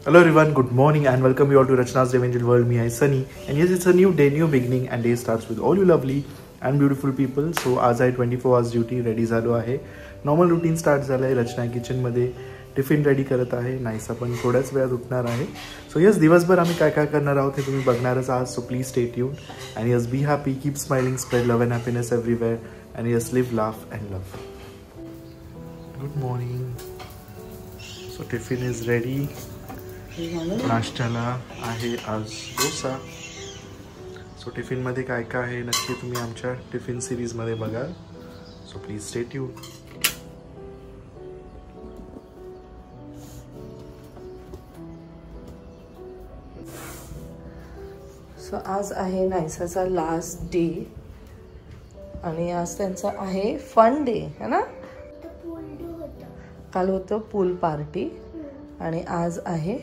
Hello everyone, good morning and welcome you all to Rachna's Live Angel World. Me, I Sunny, and yes, it's a new day, new beginning, and day starts with all you lovely and beautiful people. So आज आहे 24 hours duty ready झालो आहे. Normal routine start झालं आहे. रचना kitchen मध्ये tiffin ready करत आहे. नाईसा पण थोड्याच वेळात उठणार आहे. सो यस, दिवसभर आम्ही काय काय करणार आहोत हे तुम्ही बघणारच आहात. So please stay tune and yes, be happy, keep smiling, spread love and happiness everywhere, and yes, live, laugh and love. Good morning. So tiffin is ready. नाश्त्याला आहे आज डोसा. सो टिफिन मध्ये काय काय आहे नक्की तुम्ही आमच्या टिफिन सिरीज मध्ये बघाल. So please stay tune. So आज आहे नाईसाचा लास्ट डे आणि आज त्यांचा आहे फन डे है ना. काल होतं पूल पार्टी आणि आज आहे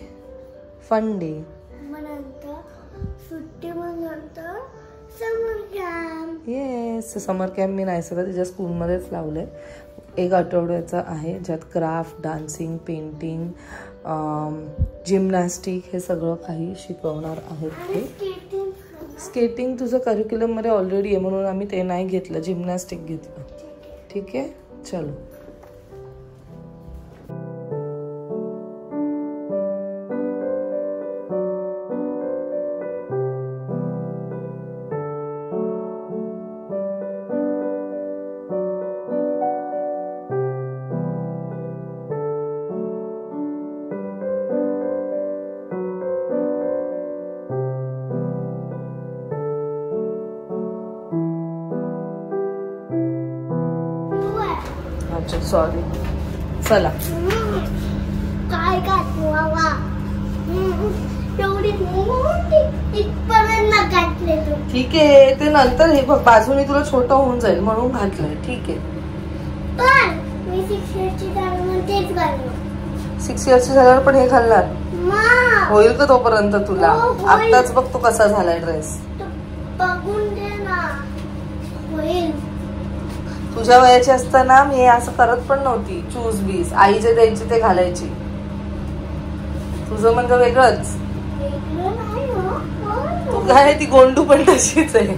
फन डे. येस, समर कॅम्प मी नाईसाला तिच्या स्कूलमध्येच लावलंय. एक आठवड्याचा आहे ज्यात क्राफ्ट, डान्सिंग, पेंटिंग, जिमनॅस्टिक हे सगळं काही शिकवणार आहेत. ते स्केटिंग तुझं करिक्युलममध्ये ऑलरेडी आहे म्हणून आम्ही ते नाही घेतलं, जिमनॅस्टिक घेतलं. ठीक आहे, चलो. सॉरी, चला. काय ठीक आहे, ते नंतर हे बघ बाजूने तुला छोटं होऊन जाईल म्हणून घातलंय. ठीक आहे, 6 इयर्सची झाल्यावर पण हे घालणार होईल का तोपर्यंत तुला? आत्ताच बघ तू कसा झालाय ड्रेस. तुझ्या वयाची असताना मी असं करत पण नव्हती. चूज बीज आई जे द्यायची ते घालायची. तुझं म्हणजे वेगळंच. तू काय, ती गोंडू पण तशीच आहे.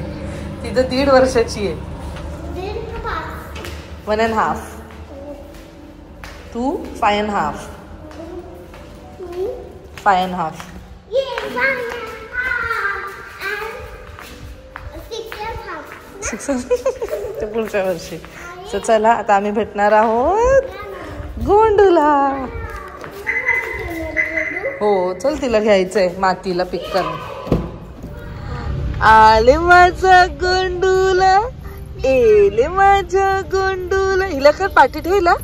ती तर 1.5 वर्षाची आहे. 1.5. तू 5.5. 5.5. ते पुढच्या वर्षी. तर चला आता आम्ही भेटणार आहोत गोंडूला. हो चल, तिला घ्यायचंय मातीला पिक करून. आले माझा गोंडूला, एले माझ्या गोंडूला. हिला कर पाठी ठेवला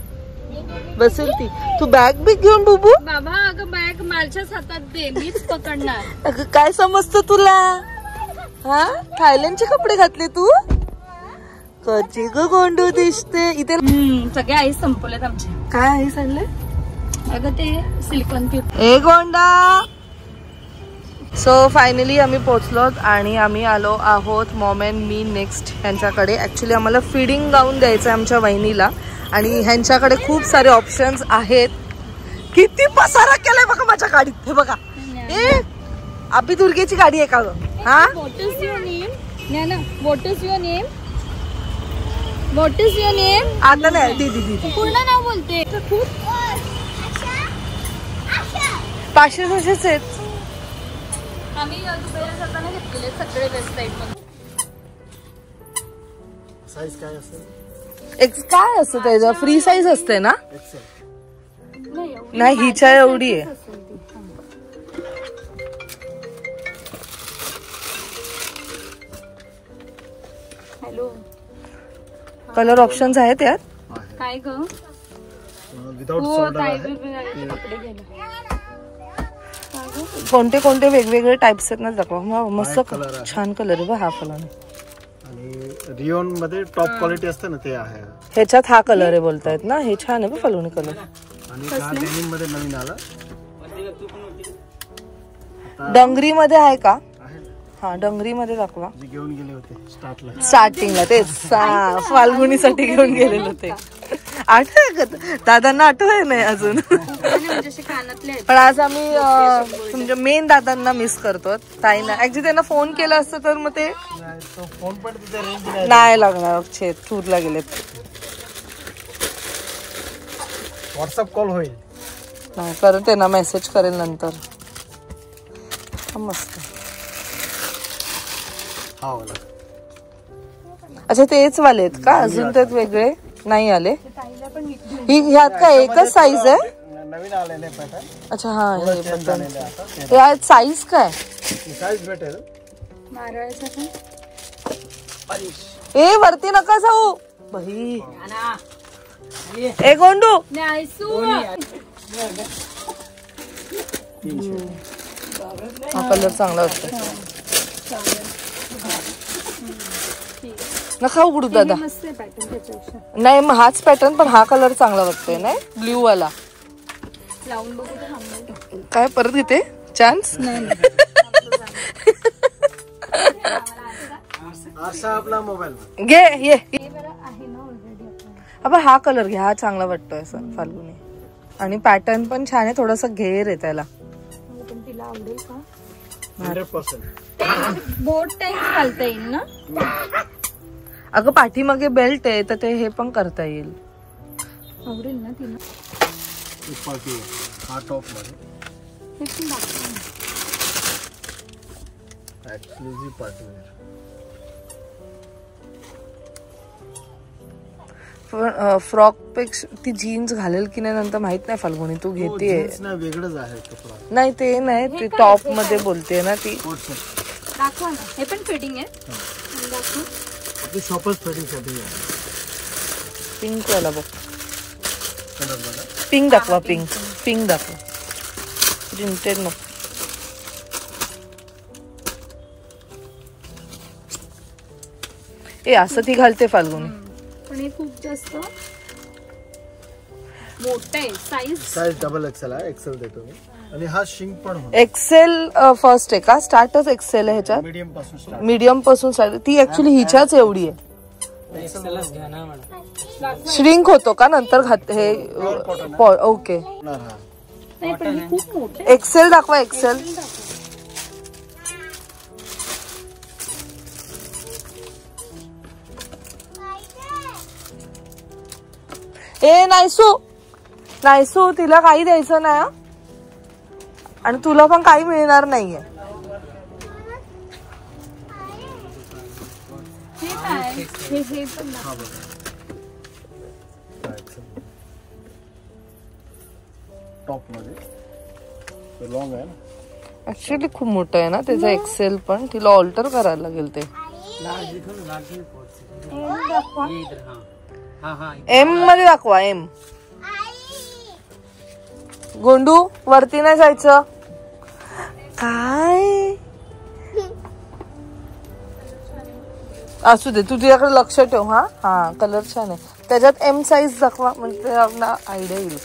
बसेल ती. तू बॅग बिग घेऊन बुबू. बाबा अगं बॅग माझ्याच हातात दे, मीच पकडणार. अगं काय समजतं तुला? हा, थायलंडचे कपडे घातले तू. कची ग गोंडू दिसते इथे. सगळे आई संपवलेत आमचे. काय आई सांगले? अगं ते सिलिकॉन पेपर. ए गोंडा. सो फायनली आम्ही पोहोचलो आणि आम्ही आलो आहोत मॉम अँड मी नेक्स्ट ह्यांच्याकडे. ऍक्च्युली आम्हाला फीडिंग गाऊन द्यायचं आहे आमच्या वहिनीला आणि ह्यांच्याकडे खूप सारे ऑप्शन्स आहेत. किती पसारा केलाय बघा माझ्या गाडीत. हे बघा, ए आपली दुर्गेची गाडी आहे का ग? हा, what is your name? Nana, what is your name? What is your name? आता नाही, दीदी पूर्ण नाव बोलते. खूप 500 तसेच आहेत. आम्ही दुबईला जाताना घेतलेले सगळे वेबसाईट मधून. साईज काय असेल? काय असतं त्याचं? फ्री साईज असते ना? नाही, हिच्या एवढी आहे. हॅलो, कलर ऑप्शन्स आहेत यात. काय ग? कोणते कोणते वेगवेगळे टाइप्स आहेत ना, दाखवा. मस्त छान कलर आहे बा हा फलाने. आणि रिओन मध्ये टॉप क्वालिटी असते ना ते आहे. ह्याच्यात हा कलर आहे बोलतायत ना. हे छान आहे बा फलोनी कलर. आणि डेनिम मध्ये नवीन आला. डंगरी मध्ये आहे का? हा, डंगरी मध्ये दाखवा. घेऊन गेले होते स्टार्टिंगला तेच फाल्गुनीसाठी घेऊन गेलेले होते. आठवत दादांना आठवत नाही अजून. पण आज आम्ही म्हणजे मेन दादांना मिस करतो. ताईंना ऍक्च्युली त्यांना फोन केला असतं तर मग ते फोन पण तिथे रेंज नाही लागणार. टूरला गेलेत. व्हॉट्सअप कॉल होईल. नाही करते ना, मेसेज करेल नंतर. मस्त. अच्छा तेच वाले आहेत का अजून? त्यात वेगळे नाही आले. ह्यात काय एकच साईज आहे? नवीन आलेले पॅटर्न. अच्छा हा हे पॅटर्न. यात साईज काय? साईज भेटेल. ए वरती नका जाऊ बाई. ए गोंडू हा कलर चांगला वाटतो. नका उघडू दादा. नाही मग हाच पॅटर्न पण हा कलर चांगला वाटतोय नाही ब्ल्यू वाला. काय परत घेते चान्स? आपला मोबाईल घे ये. अब हा कलर घ्या, हा चांगला वाटतोय असं फाल्गुनी. आणि पॅटर्न पण छान आहे. थोडासा घेर आहे त्याला. तिला आवडेल का? 100% बोट टाईप घालता येईल ना? अगं पाठीमागे बेल्ट आहे तर ते हे पण करता येईल. आवडेल ना तिला? हा टॉप मध्ये एक्सक्लुझिव्ह पार्टीवेअर. फ्रॉक पेक्षा ती जीन्स घालेल की नाही नंतर माहित नाही फाल्गुनी. तू घेतेय वेगळंच आहे कपडा. नाही ते नाही ते टॉप मध्ये बोलते ना ती. दाखवा ना. हे पण फिटिंग आहे. दाखवा. शॉपर्स फिटिंग साठी पिंक वाला बघ. पिंक दाखवा. पिंक पिंक दाखवा. प्रिंटेड नको. ए असं ती घालते फाल्गुनी. पण हे खूप जास्त मोठं आहे. साईज डबल एक्सेल आहे. एक्सेल देतो मी. आणि हा शिंक पण होतो. एक्सेल फर्स्ट आहे का? स्टार्टच एक्सेल आहे ह्याच्यात. मीडियम पासून स्टार्ट. मीडियम पासून स्टार्ट. ती ऍक्च्युली हिच्याच एवढी आहे. श्रिंक होतो का नंतर हे? ओके नाही पण हे खूप मोठं. एक्सेल दाखवा. एक्सेल ए नायसू नायसू तिला काही द्यायचं नाही आणि तुला पण काही मिळणार नाहीये. हे पण टॉप मध्ये लॉंग आहे ना. ऍक्च्युली खूप मोठं आहे ना त्याचं एक्सेल पण. तिला ऑल्टर करायला लागेल ते. एम मध्ये दाखवा. एम. गोंडू वरती नाही जायचं काय? असू दे तू तुझ्याकडे लक्ष ठेव. हा हा कलर छान आहे. त्याच्यात एम साईज दाखवा म्हणजे आपला आयडिया येईल.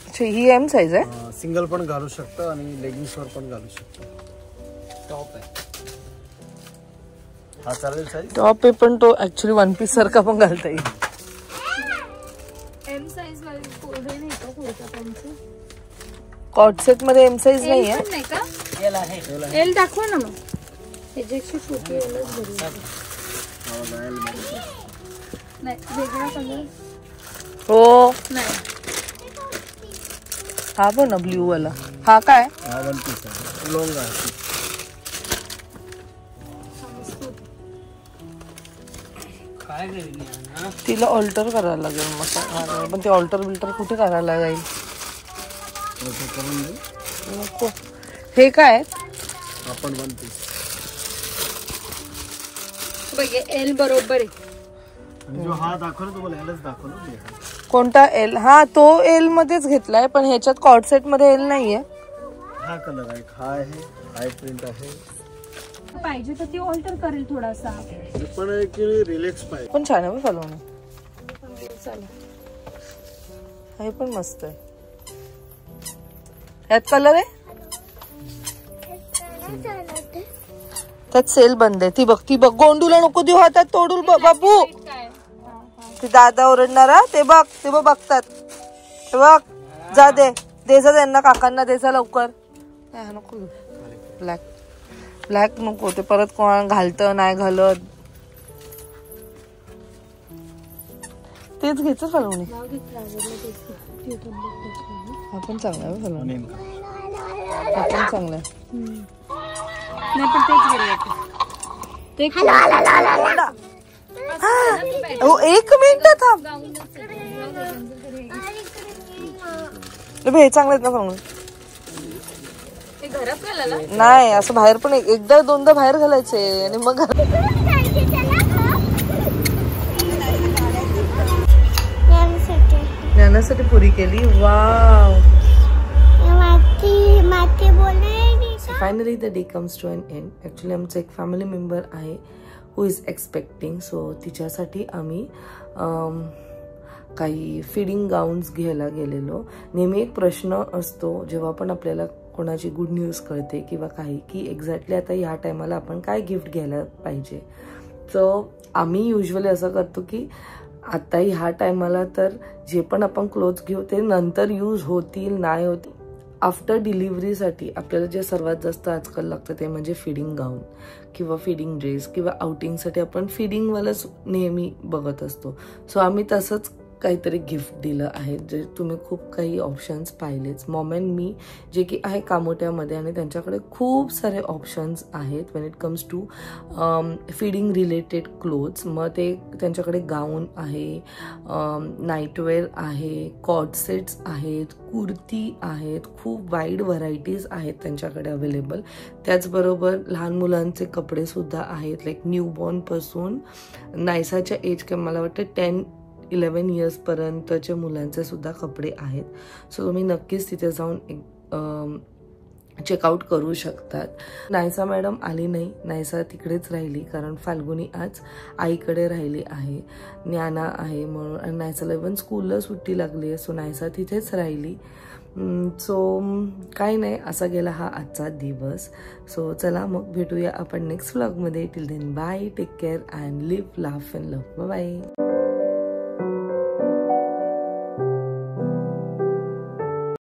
अच्छा ही एम साईज आहे. सिंगल पण घालू शकतो आणि लेगिंग्स वर पण घालू शकतो. टॉप आहे हा. चालेल साईज. टॉप आहे पण तो ऍक्च्युली वन पीस सारखा पण घालता येईल. एम साईज वाली हे नाही का पुढचा त्यांचं? कॉट सेट मध्ये एम साईज नाहीये. नाही का? एल दाखवा ना मग. ह्याच्याशी छोटी एलच बरी. नाही वेगळा कलर हो नाही. हा पण ना ब्ल्यू वाला. हा काय? हा वन पीस आहे. लॉंग आहे. तिला ऑल्टर करायला लागेल मग. पण ते ऑल्टर बिल्टर कुठे करायला जाईल? नको. हे काय? आपण वन पीस. बघ एल बरोबर आहे. आणि जो हा दाखवला तुम्हाला एलच दाखवला. कोणता एल? हा तो एल मध्येच घेतलाय पण ह्याच्यात कॉट सेट मध्ये एल नाहीये. हा कलर आहे. हा आहे. हाय प्रिंट आहे. पाहिजे तर ती ऑल्टर करेल थोडासा. पण ऍक्च्युअली रिलॅक्स पाहिजे. पण छान आहे फाल्गुनी. हे पण मस्त आहे. यात कलर आहे. त्यात सेल बंद आहे. ती बघ गोंडूला नको देऊ हातात तोडूल बाबू. ती दादा ओरडणारा ते बघतात. ते बघ जा देजा त्यांना काकांना देजा लवकर. नको ब्लॅक नको ते परत कोण घालतं नाही घालत. तेच घ्यायचं फलवणी. आपण चांगला आहे फलवणी. आपण चांगला आहे. एक मिनिट थांब. चांगलं आहेत ना फलवणी. नाही असं बाहेर पण एकदा दोनदा बाहेर घालायचे आणि मग ज्ञानासाठी पुरी केली. Wow. Finally the day comes to an end. Actually आमचं एक फॅमिली मेंबर आहे हू इज एक्सपेक्टिंग. सो तिच्यासाठी आम्ही काही फिडिंग गाऊन्स घ्यायला गेलेलो. नेहमी एक प्रश्न असतो जेव्हा पण आपल्याला कोणाची गुड न्यूज कळते किंवा काही की एक्झॅक्टली आता ह्या टायमाला आपण काय गिफ्ट घ्यायला पाहिजे. सो आम्ही युजली असं करतो की आता ह्या टायमाला तर जे पण आपण क्लोथ्स घेऊ ते नंतर यूज होतील नाही होतील. आफ्टर डिलिव्हरीसाठी आपल्याला जे सर्वात जास्त आजकाल लागतं ते म्हणजे फिडिंग गाऊन किंवा फिडिंग ड्रेस किंवा आउटिंगसाठी आपण फिडिंगवालाच नेहमी बघत असतो. सो आम्ही तसंच काहीतरी गिफ्ट दिलं आहे. जे तुम्ही खूप काही ऑप्शन्स पाहिलेच. मॉम अँड मी जे की आहे कामोट्यामध्ये आणि त्यांच्याकडे खूप सारे ऑप्शन्स आहेत when it comes to feeding related clothes. मग ते त्यांच्याकडे गाऊन आहे, नाईटवेअर आहे, कॉट सेट्स आहेत, कुर्ती आहेत, खूप वाईड व्हरायटीज आहेत त्यांच्याकडे अवेलेबल. त्याचबरोबर लहान मुलांचे कपडेसुद्धा आहेत लाईक न्यूबॉर्नपासून नायसाच्या एज किंवा मला वाटतं 10-11 इयर्सपर्यंतच्या मुलांचे सुद्धा कपडे आहेत. सो तुम्ही नक्कीच तिथे जाऊन चेकआउट करू शकतात. नायसा मॅडम आली नाही. नायसा तिकडेच राहिली कारण फाल्गुनी आज आईकडे राहिली आहे. ज्ञाना आहे म्हणून नायसाला इव्हन स्कूलला सुट्टी लागली आहे. सो नायसा तिथेच राहिली. सो काही नाही असा गेला हा आजचा दिवस. सो चला मग भेटूया आपण नेक्स्ट व्लॉगमध्ये. Till then bye, take care and live laugh and love. Bye.